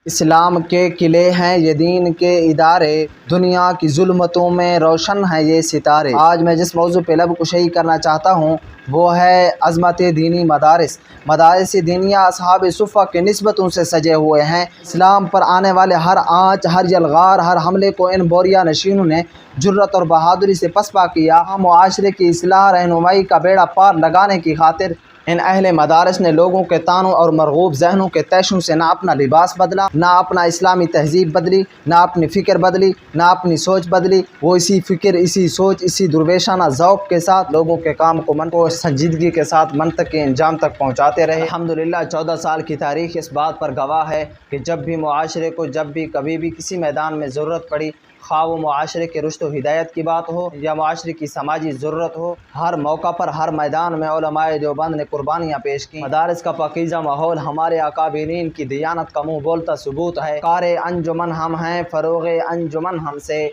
اسلام کے قلعے ہیں یہ دین کے ادارے، دنیا کی ظلمتوں میں روشن ہیں یہ ستارے۔ آج میں جس موضوع پہ لب کشائی کرنا چاہتا ہوں وہ ہے عظمت دینی مدارس۔ مدارس دینیہ اصحاب صفہ کی نسبتوں سے سجے ہوئے ہیں۔ اسلام پر آنے والے ہر آنچ، ہر یلغار، ہر حملے کو ان بوریا نشینوں نے جرأت اور بہادری سے پسپا کیا۔ معاشرے کی اصلاح رہنمائی کا بیڑا پار لگانے کی خاطر ان اہل مدارس نے لوگوں کے طعنوں اور مرغوب ذہنوں کے تیشوں سے نہ اپنا لباس بدلا، نہ اپنا اسلامی تہذیب بدلی، نہ اپنی فکر بدلی، نہ اپنی سوچ بدلی۔ وہ اسی فکر، اسی سوچ، اسی درویشانہ ذوق کے ساتھ لوگوں کے کام کو سنجیدگی کے ساتھ منطق کے انجام تک پہنچاتے رہے۔ الحمدللہ 14 سال کی تاریخ اس بات پر گواہ ہے کہ جب بھی معاشرے کو کبھی بھی کسی میدان میں ضرورت پڑی، خواہ وہ معاشرے کے رشد و ہدایت کی بات ہو یا معاشرے کی سماجی ضرورت ہو، ہر موقع پر، ہر میدان میں علماء دیوبند نے قربانیاں پیش کیں۔ مدارس کا پاکیزہ ماحول ہمارے اکابرین کی دیانت کا منہ بولتا ثبوت ہے۔ وقار انجمن ہم ہیں، فروغ انجمن ہم سے،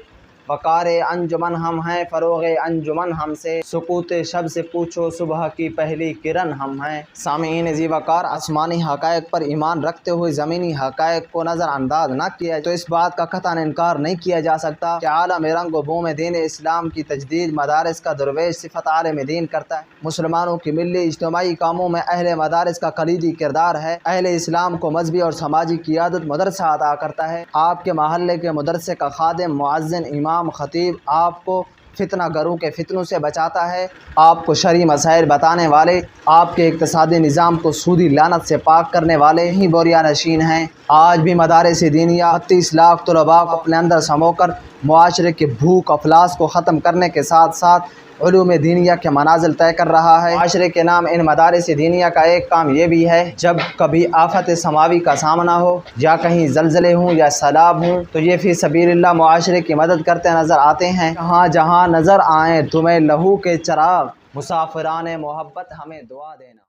وقار انجمن ہم ہیں، فروغ انجمن ہم سے، سکوت شب سے پوچھو صبح کی پہلی کرن ہم ہیں۔ سامعین ذی وقار، آسمانی حقائق پر ایمان رکھتے ہوئے زمینی حقائق کو نظر انداز نہ کیا تو اس بات کا قطعاً انکار نہیں کیا جا سکتا کہ عالم رنگ و بو میں دین اسلام کی تجدید مدارس کا درویش صفت عالم دین کرتا ہے۔ مسلمانوں کی ملی اجتماعی کاموں میں اہل مدارس کا کلیدی کردار ہے۔ اہل اسلام کو مذہبی اور سماجی قیادت مدرسہ عطا کرتا ہے۔ آپ کے محلے کے مدرسے کا خادم، مؤذن، امام، خطیب آپ کو فتنہ گروں کے فتنوں سے بچاتا ہے۔ آپ کو شرعی مسائل بتانے والے، آپ کے اقتصادی نظام کو سودی لعنت سے پاک کرنے والے ہی بوریا نشین ہیں۔ آج بھی مدارس دینیہ 32 لاکھ طلباء کو اپنے اندر سمو کر معاشرے کے بھوک افلاس کو ختم کرنے کے ساتھ ساتھ علوم دینیہ کے منازل طے کر رہا ہے۔ معاشرے کے نام ان مدارس دینیہ کا ایک کام یہ بھی ہے، جب کبھی آفت سماوی کا سامنا ہو یا کہیں زلزلے ہوں یا سیلاب ہوں تو یہ فی سبیل اللہ معاشرے کی مدد کرتے نظر آتے ہیں۔ جہاں جہاں نظر آئیں تمہیں لہو کے چراغ، مسافران محبت ہمیں دعا دینا۔